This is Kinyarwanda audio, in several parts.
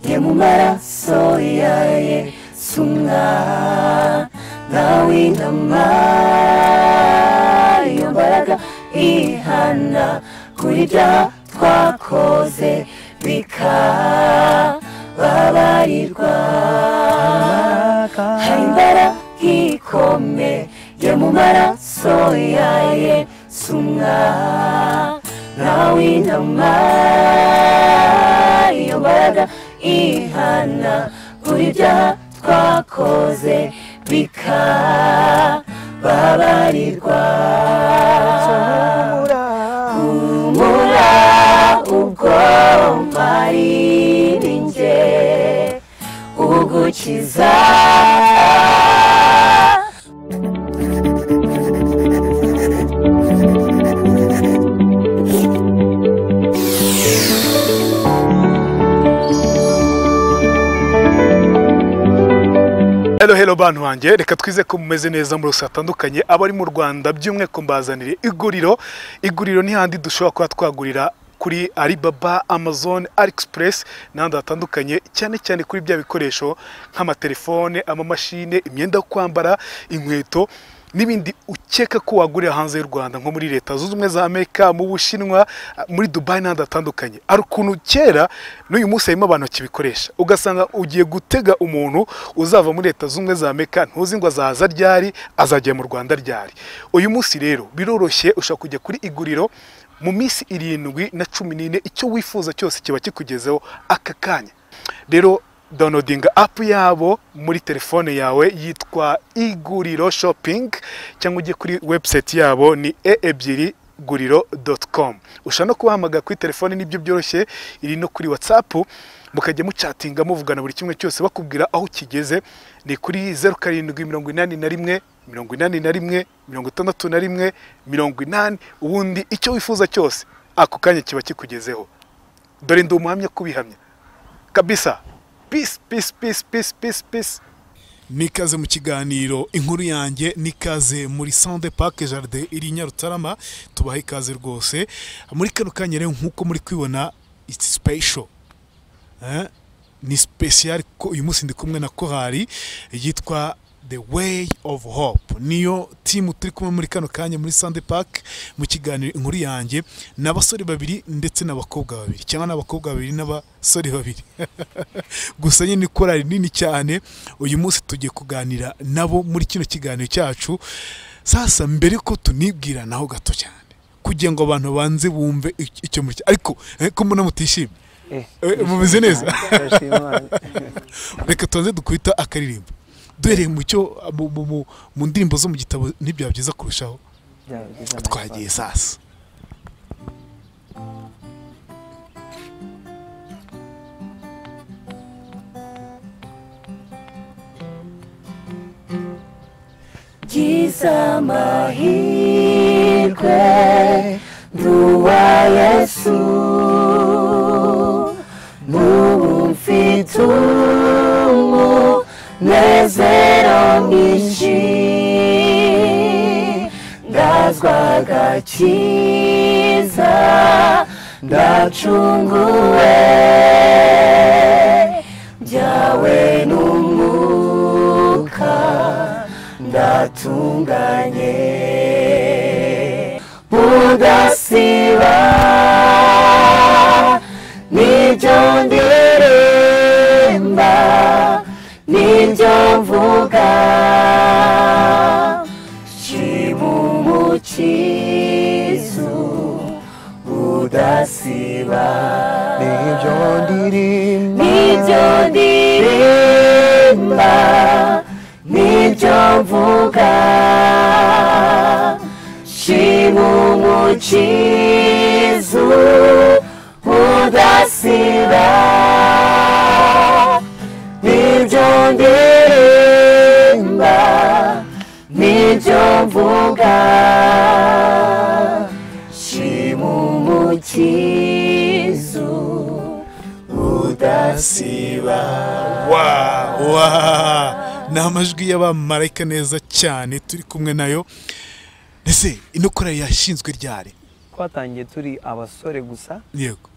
ye mu maraso ya Yesu umwana w'intama iyo mbaraga ihana kuri ibyaha twakoze bikababarirwa hari imbaraga ikomeye mu maraso ya Yesu umwana w'intama iyo mbaraga ihana kuri ibyaha twakoze bikababarirwa humura ubwo mariringe ugukiza Hello bantu wanjye reka twize ko mumeze neza muri rusatandukanye abari mu Rwanda byumwe ko mbazanire iguriro ni handi dushobora kuba twagurira kuri Alibaba, Amazon, AliExpress n'andi hatandukanye cyane cyane kuri bya bikoresho nk'amatelefone, amamashine, imyenda yo kwambara, inkweto n'ibindi ukeka ko wagurira hanze y'u Rwanda nko muri leta zunze ubumwe za Amerika, mu Bushinwa, muri Dubai n'andi hatandukanye. Ari ukuntu kera n'uyu munsi harimo abantu kibikoresha ugasanga ugiye gutega umuntu uzava muri leta zunze ubumwe za Amerika ntuzi ngo azaza ryari azagiye mu Rwanda ryari. Uyu munsi rero biroroshye ushaka kujya kuri iguriro mu minsi 7 na 14 icyo wifuza cyose kiba kikugezeho aka kanya. Rero downloading app yabo muri telefone yawe yitwa iguriro shopping cyangwa ujye kuri website yabo ni e2guriro.com. ushaka no kubahamagara kuri telefone nibyo byoroshye, iri no kuri WhatsApp mukajya muchatinga muvugana buri kimwe cyose bakubwira aho kigeze. Ni kuri 0781 81 61 80 ubundi icyo wifuza cyose ako kanya kiba kikugezeho. Dore ndumuhamya kubihamya kabisa. Peace. Nikaze mu kiganiro inkuru yanjye, nikaze muri Sande Park Jardin iri Nyarutarama. Tubahe ikaze rwose muri kano kanya rero nkuko muri kwibona it's special. Ni special ko uyu munsi ndi kumwe na korali yitwa The Way of Hope. Niyo team turi kumwe muri kano kanya muri Sande Park mu kiganiro inkuru yanjye, n'abasore babiri ndetse n'abakobwa babiri cyangwa n'abakobwa babiri n'abasore babiri. Gusa nyine korali nini cyane. Uyu munsi tugiye kuganira nabo muri kino kiganiro cyacu. Sasa mbere ko tunibwira naho gato cyane kugira ngo abantu banze bumve icyo muri ariko ko mbona mutishimye mumeze neza. Reka tuanze dukwita akaririmbo dore mu cyo mu ndirimbo zo mu gitabo nibyo byiza kurushaho. Twagiye sasa. Giza mahirwe nduwa Yesu mufite umunezero mwinshi ndazwa agakiza ndacunguwe byawe n'umwuka ndatunganye udasiba nibyo ndirimba nibyo mvuga shima umukiza udasiba nibyo ndirimba nibyo mvuga shima umukiza udasiba nibyo ndirimba nibyo mvuga shima umukiza udasiba. Ni amajwi y'abamarayika neza cyane turi kumwe nayo. Ese ino korali yashinzwe ryari? Twatangiye turi abasore gusa. Yego.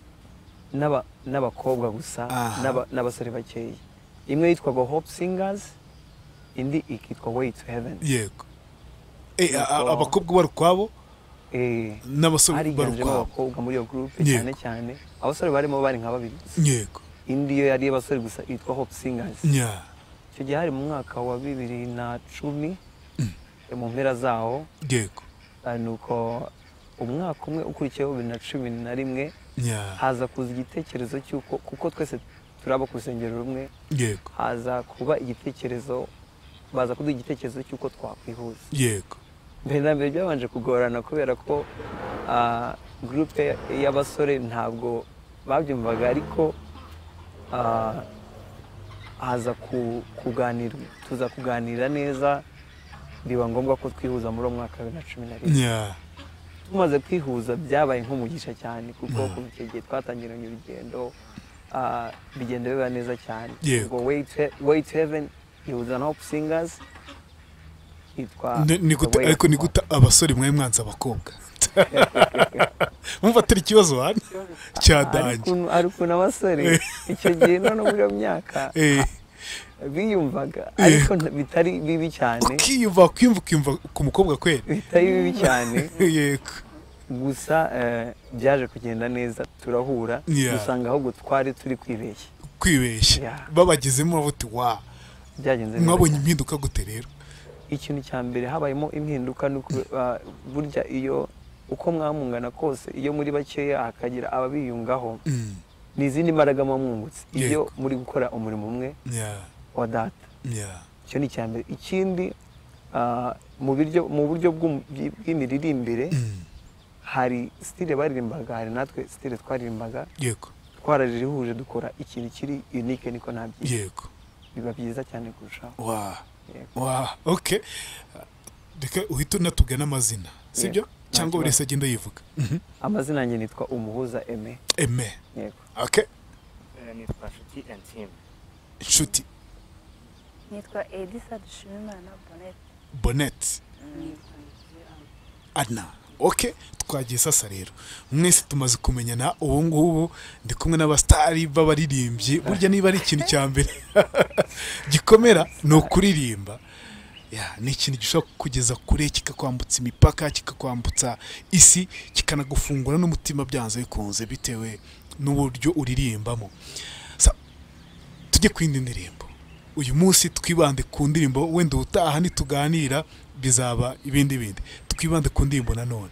n'abakobwa gusa n'abasore bakeya. Imwe yitwaga Hope Singers, indi ikitwa Way to Heaven. Yego. Abakobwa bari kwabo n'abasore bari kwabo. Abakobwa muri iyo group cyane cyane. Abasore barimo bari nka babiri. Yego. Indi yo yari abasore gusa yitwa Hope Singers. Yeah. Icyo gihe hari mu mwaka wa 2010 mu mpera zaho. Yego. Nuko umwaka umwe ukurikiyeho 2011 haza kuza igitekerezo cy'uko kuko twese turaba ku rusengero rumwe. Yego. Haza kuba igitekerezo baza kuduha igitekerezo cy'uko twakwihuza. Yego. Mbere na mbere byabanje kugorana kubera ko groupe y'abasore ntabwo babyumvaga, ariko haza tuza kuganira neza, biba ngombwa ko twihuza muri mwaka wa 2011. Tumaze kwihuza byabaye nk'umugisha cyane kuko ku gihe twatangiranye urugendo bigenda biba neza cyane. Ubwo Way to Heaven ihuza na Hope Singers itwa ariko ni gute abasore mwe mwanza abakobwa mumva turi kibazo hano cyadanje ariko n'abasore icyo gihe no muri iyo myaka biyumvaga ariko bitari bibi cyane. Ukiyumva ku mukobwa kweli bitari bibi cyane. Yego. Gusa byaje kugenda neza, turahura dusanga ahubwo twari turi kwibeshya. Babagezemo buti wa byagenze. Mwabonye impinduka gute rero? Ikintu cya mbere habayemo impinduka nuko burya iyo uko mwamungana kose iyo muri bakeya hakagira ababiyungaho n'izindi mbaraga mwungutse iyo muri gukora umurimo umwe wa data. Icyo ni cyambere. Ikindi mu buryo bw'imiririmbire hari style baririmbaga, hari natwe style twaririmbaga. Yego. Twararihuje dukora ikintu kiri unique niko nabyiza. Yego. Biba byiza cyane kurushaho. Okay. Reka uhita unatubwira n'amazina, sibyo? Cyangwa buri wese agenda yivuga. Amazina yanjye nitwa Umuhuza Aime. Yego. Okay. Nitwa Nshuti Intime. Nshuti. Nitwa Edisa Dushimimana Bonnet. Adna. Okay, twagiye sasa rero. Mwese tumaze kumenyana ubu ngubu ndi kumwe n'abastari b'abaririmbyi. Burya niba ari ikintu cya mbere gikomera no kuririmba. Ni ikintu gishobora kugeza kure, kikakwambutsa imipaka, kikakwambutsa isi, kikanagufungura n'umutima byanze bikunze bitewe n'uburyo uririmbamo. Tujye kwindi ndirimbo. Uyu munsi twibande ku ndirimbo, wenda utaha nituganira bizaba ibindi. Twibande ku ndirimbo nanone.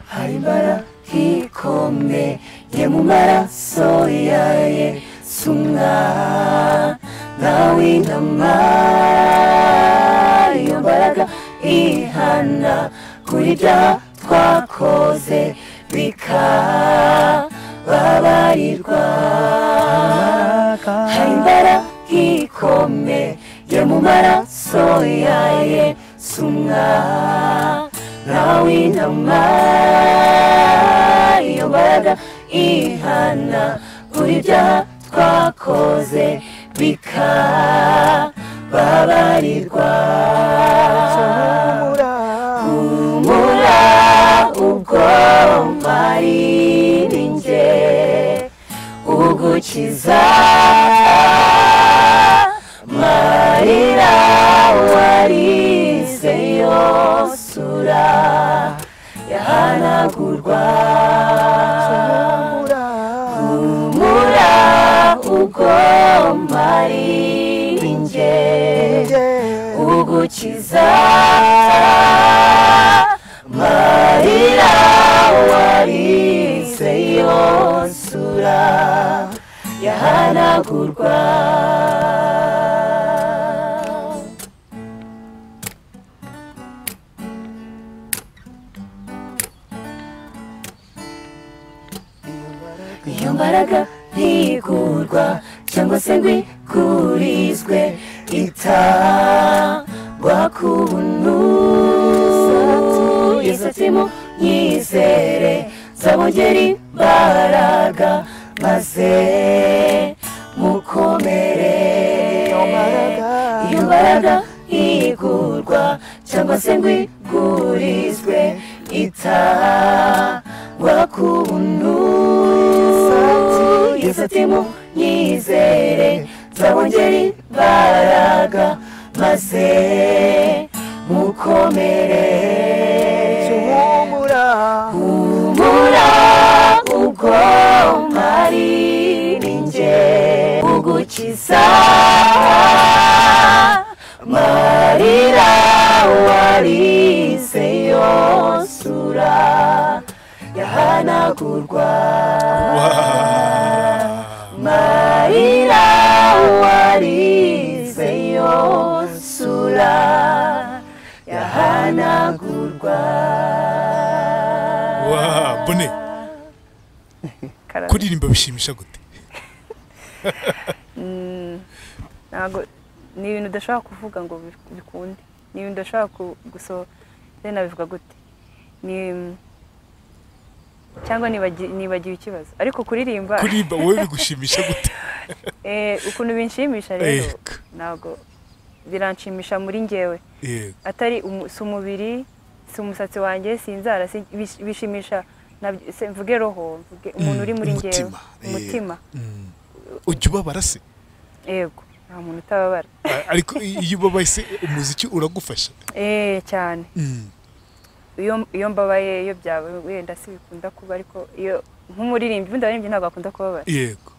Hari imbaraga ikomeye mu maraso ya Yesu mwana w'intama. Iyo mbaraga ihana kuri bya twakoze bikababarirwa. Hari imbaraga ikomeye mu maraso ya Yesu mwana w'intama. Iyo mbaraga ihana kuri bya twakoze bikababarirwa. Humura ubwo mpari ninjye ugukiza marira warize yosura yahanagurwa. Humura ubwo mpari ninjye ugukiza marira warize yosura yahanagurwa. Iyo mbaraga ntigurwa cyangwa se ngo igurizwe, itangwa ku buntu. Yesu ati munyizere nzabongera imbaraga maze mukomere. mbaraga igurwa cyangwa se ngo igurizwe itangwa ku buntu Yesu ati munyizere nzabongera imbaraga maze mukomere humura ubwo mpari ninjye ugukiza marira warize yosura yahanagurwa marira warize yosura yahanagurwa bone kuririmba bishimisha gute ntago ni ibintu udashobora kuvuga ngo bikunde ni ibintu udashobora gusohora bivuga gute ni cyangwa nibagiwe ikibazo ariko kuririmba wowe bigushimisha gute ukuntu binshimisha rero ntago biranshimisha muri njyewe atari umubiri si umusatsi wanjye si inzara bishimisha mvuge roho umuntu uri muri njyewe umutima ujya ubabara se yego nta muntu utababara ariko iyo ubabaye se umuziki uragufasha cyane iyo mbabaye iyo byawe wenda si bikunda kuba ariko iyo nk'umuririmbyi ubundi abaririmbyi ntabwo bakunda kubabara yego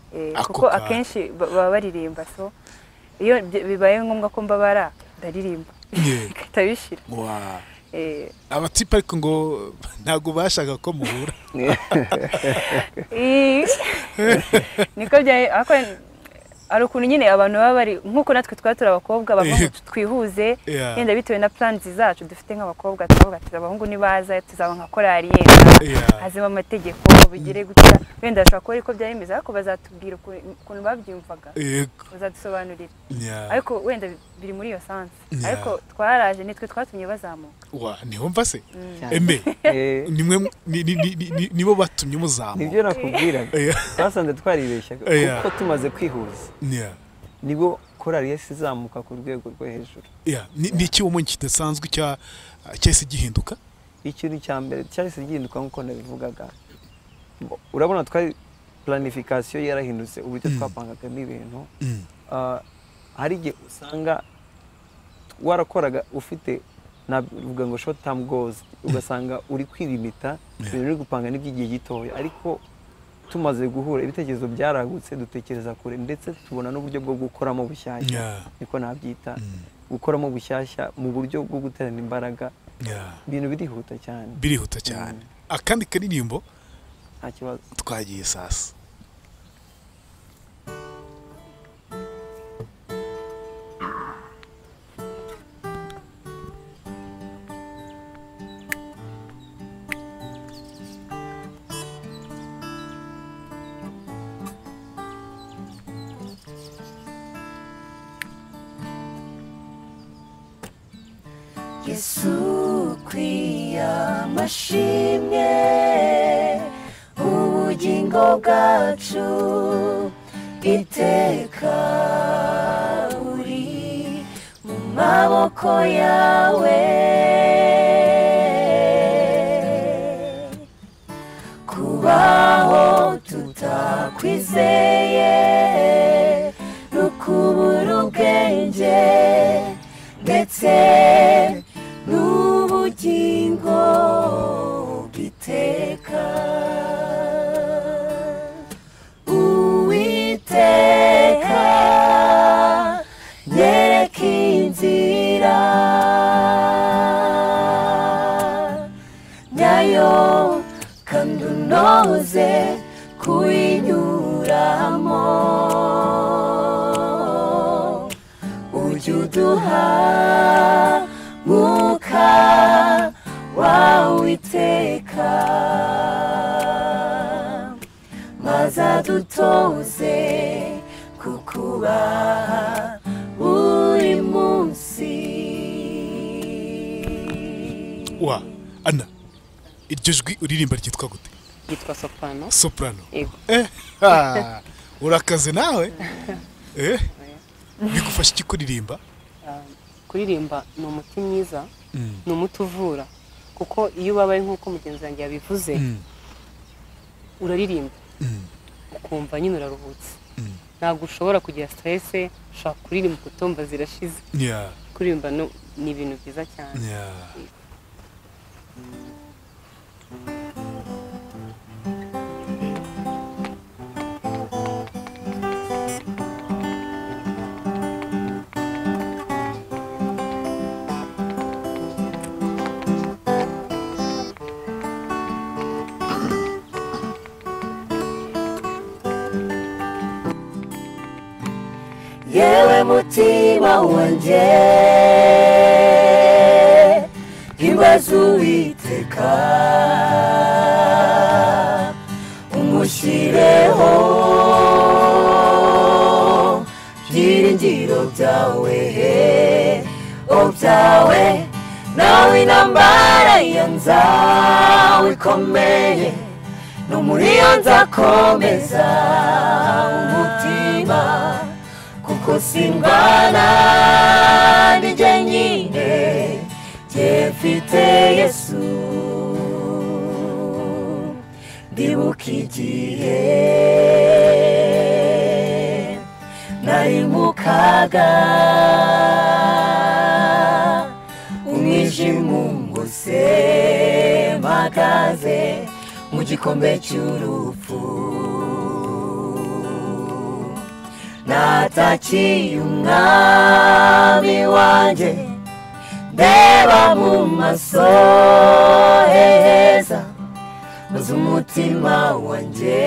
kuko akenshi baba baririmba so iyo bibaye ngombwa ko mbabara ndaririmba bigahita bishira abatipe ariko ngo ntabwo bashaka ko muhura niko byaye ari ukuntu nyine abantu baba bari nk'uko natwe twatura abakobwa bavuga twihuze yenda bitewe na plans zacu dufite nk'abakobwa twavuga ati abahungu nibaza tuzaba nka korali yenda hazima amategeko bigire gutya wenda ashaka ko ariko byaremeza ariko bazatubwira ukuntu babyumvaga bazadusobanurira ariko wenda biri muri iyo sanse ariko twaraje nitwe twatumye bazamuka niho mva se nibo batumye muzamuka nibyo nakubwiraga twasanze twaribeshya kuko tumaze kwihuza nibo korali Yesu izamuka ku rwego rwo hejuru ni iki umuntu kidasanzwe cyahise gihinduka ikintu cya mbere cyahise gihinduka nk'uko nabivugaga urabona twari planification yarahindutse uburyo twapangagamo ibintu hari igihe usanga warakoraga ufite navuga ngo short term goals ugasanga uri kwirimita uri gupanga n'iby'igihe gitoya ariko tumaze guhura ibitekerezo byaragutse dutekereza kure ndetse tubona n'uburyo bwo gukoramo bushyashya niko nabyita gukoramo bushyashya mu buryo bwo guterana imbaraga ibintu birihuta cyane akandi karirimbo nta kibazo twagiye sasa Yesu kwiya mashimye ubugingo bwacu iteka uri mu maboko yawe kubaho tutakwizeye nukubura ubwenge ndetse n'ubugingo bw'iteka Uwiteka nyereka inzira nyayo kandi unoze kuyinyuramo ujye uduha mwuka wawe iteka maze adutoze kukubaha buri munsi Ana iryo jwi uririmba ryitwa gute yitwa soprano urakaze nawe bigufasha iki kuririmba kuririmba ni umuti mwiza ni umuti uvura kuko iyo ubabaye nk'uko mugenzi wanjye yabivuze uraririmba ukumva nyine uraruhutse ntabwo ushobora kugira stress ushobora kuririmba ukumva zirashize kuririmba ni ibintu byiza cyane yewe mutima wanje himbaza Uwiteka umushireho byiringiro byawe byawe nawe intambara yanzawe ikomeye no muri yo nzakomeza umutima kuko simbana nije nyine jye mfite Yesu ndibuka igihe nari mu kaga umwijima ungose mpagaze mu gikombe cy'urupfu natakiye umwami wanjye ndeba mu maso heza maze umutima wanjye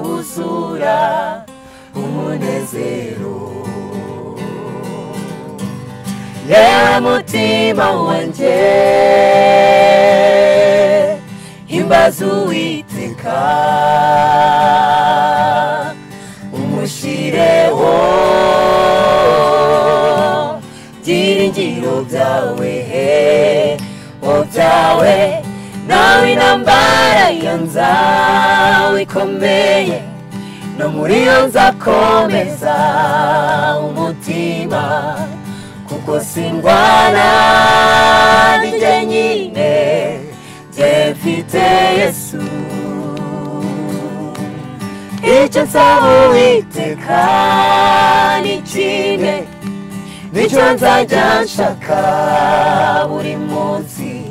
wuzura umunezero yewe mutima wanjye himbaza Uwiteka umushireho byiringiro byawe byawe nawe intambara yanzawe ikomeye no muri yo nzakomeza umutima kuko sindwana nije nyine jye mfite Yesu icyo nsaba Uwiteka ni kimwe nicyo nzajya nshaka buri munsi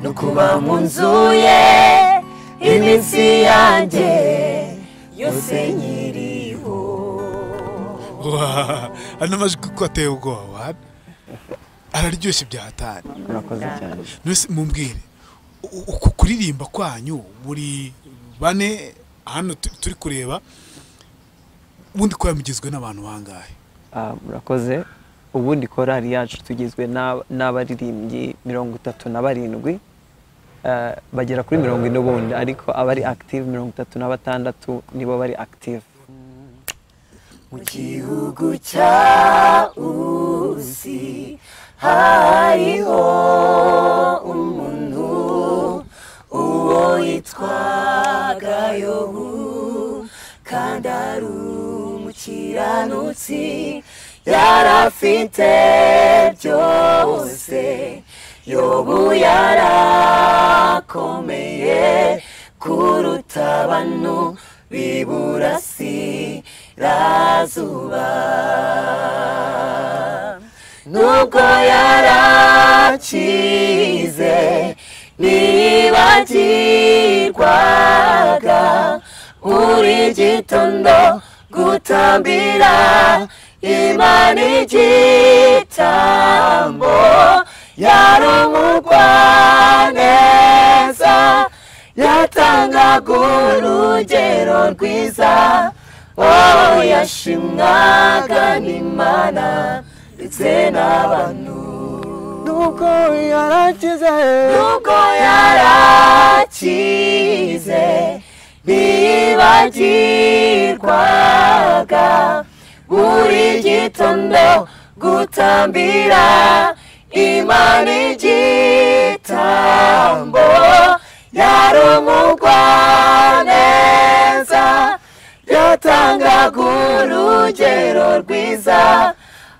no kuba mu nzu ye iminsi yanjye yose nyiriho ano majwi ko ateye ubwoba araryoshye byahatari murakoze cyane nose mumbwire uku kuririmba kwanyu buri bane hano turi kureba ubundi ko yamugizwe n'abantu bangahe murakoze ubundi korali yacu tugizwe n'abaririmbyi 37 bagera kuri 40 ubundi ariko abari active 36 nibo bari active mu gihugu cya Usi hariho umuntu uwo yitwaga Yobu kandi ari umukiranutsi yarafite byose Yobu yarakomeye kuruta abantu b'iburasirazuba nubwo yarakize nibagirwaga buri gitondo gutambira Imana igitambo yari umugwaneza yatangaga urugero rwiza yashimwaga n'Imana ndetse n'abantu nubwo yarakize ntibagirwaga buri gitondo gutambira Imana igitambo yari umugwaneza yatangaga urugero rwiza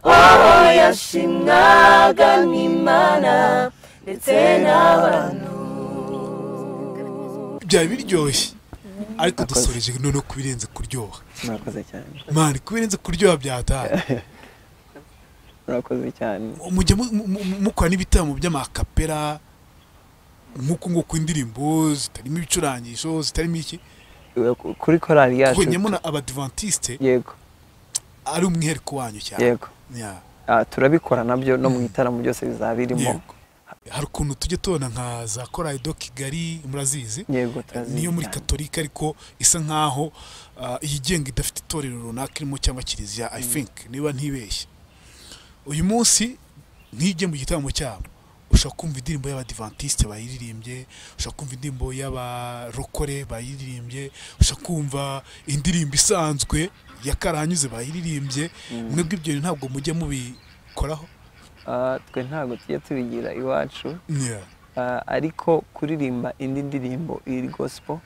oh yashimwaga n'Imana ndetse n'abantu. Byari biryoshye ariko dusoreje none kubirenze kuryoha. Murakoze cyane Mani kubirenze kuryoha byataye. Murakoze cyane. Mujya mukora n'ibitamo by'amakapera nk'uko indirimbo zitarimo ibicurangisho zitarimo iki kuri korali yacu kunyemuna abadventiste yego ari umwihariko wanyu cyane. Yego turabikora nabyo no mu gitaramo byose bizabirimo. Hari ukuntu tujye tubona nka za korali do Kigali murazizi. Yego turazizi niyo muri katolika ariko isa nkaho iyigenga idafite itorero runaka irimo cyangwa kiliziya I think niba ntibeshye. Uyu munsi nk'ijye mu gitaramo cyabo ushaka kumva indirimbo y'abadventiste bayiririmbye, ushaka kumva indirimbo y'abarokore bayiririmbye, ushaka kumva indirimbo isanzwe ya karahanyuze bayiririmbye. Mwebwe ibyo ntabwo mujye mubikoraho? Twe ntabwo tujya tubigira iwacu. Ariko kuririmba indi ndirimbo iri gospel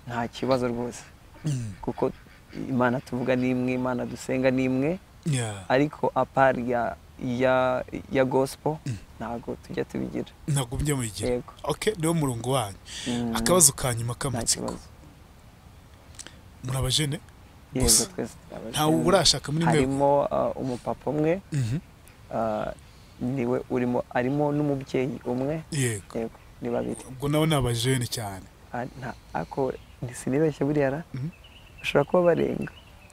nta kibazo rwose kuko Imana tuvuga ni imwe, Imana dusenga ni imwe. Ariko apari ya gospel ntabwo tujya tubigira. Ntabwo mujya mubigira. Okay, niwo murongo wanyu. Akabazo kanyuma k'amatsiko. Murabajene? Yego twese. Ntawe urashaka muri mwe? Harimo umupapa umwe. Niwe urimo arimo n'umubyeyi umwe. Yego. Ni babiri. Ubwo nawe nabajene cyane. Ako sinibeshye buriya bashobora kuba barenga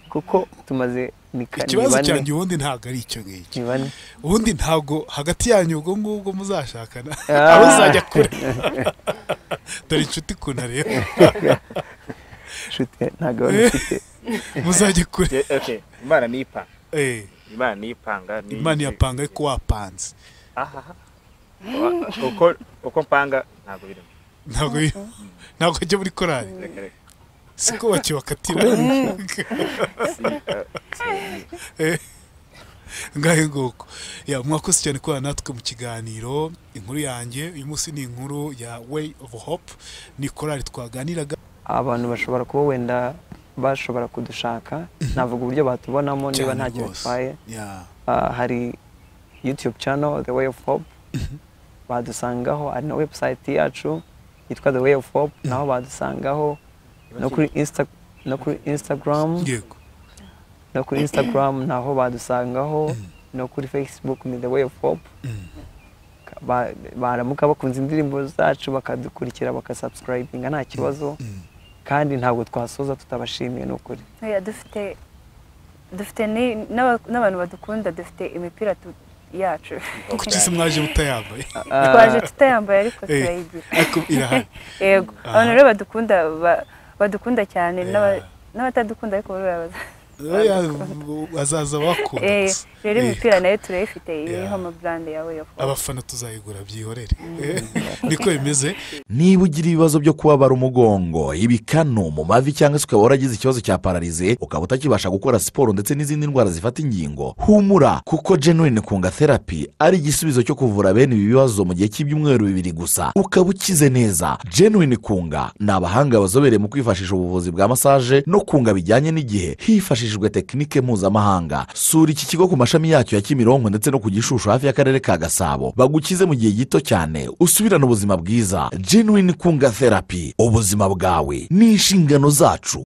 kuko tumaze ikibazo cyanjye ubundi ntabwo ari icyo ngicyo. Ubundi ntabwo hagati yanyu ubwo ngubwo muzashakana aho uzajya kure. Dore inshuti kuna rero inshuti ntabwo bafite muzajya kure. Okay, Imana nipa. Imana nipanga ni Imana yapanga ariko wapanze. Uko mpanga ntabwo birimo. Ntabwo ajya muri korali. Siko bakatira. Ngahe ngoko. Mwakoze cyane kwa natwe mu kiganiro. Inkuru yanjye uyu munsi ni inkuru ya Way of Hope. Ni korali twaganiraga. Abantu bashobora kuba wenda bashobora kudushaka. Navuga uburyo batubonamo niba nta cyo bitwaye. Hari YouTube channel The Way of Hope. Badusangaho ari na website yacu yitwa The Way of Hope. Naho badusangaho no kuri Instagram. Yego. No kuri Instagram naho badusangaho. No kuri Facebook ni The Way of Hope. Baramuka bakunze indirimbo zacu bakadukurikira bakasubscribinga nta kibazo. Kandi ntabwo twasoza tutabashimiye n'ukuri. Dufite n'abantu badukunda, dufite imipira yacu. Kuki mwaje mutayambaye? Twaje tutayambaye ariko turayigira. Ariko irahari. Yego. Abantu rero badukunda cyane n'abatadukunda ariko barabaza. Azaza bakunda. Rero imipira nayo turayifite iriho amabrand yawe. Abafana tuzayigura byihorere. Niko bimeze. Niba ugira ibibazo byo kubabara umugongo, ibikanu mu mavi cyangwa se ukaba waragize ikibazo cya paralize, ukaba utakibasha gukora siporo ndetse n'izindi ndwara zifata ingingo, humura kuko Genuine Kunga Therapy ari igisubizo cyo kuvura bene ibi bibazo mu gihe cy'ibyumweru 2 gusa ukaba ukize neza. Genuine Kunga ni abahanga bazobereye mu kwifashisha ubuvuzi bwa massage no kunga bijyanye n'igihe hifashishijwe tekinike mpuzamahanga. Sura iki kigo ku mashami yacyo ya Kimironko ndetse no ku Gishushu hafi y'akarere ka Gasabo bagukize mu gihe gito cyane usubirana ubuzima bwiza. Genuine Kunga Therapy, ubuzima bwawe ni inshingano zacu.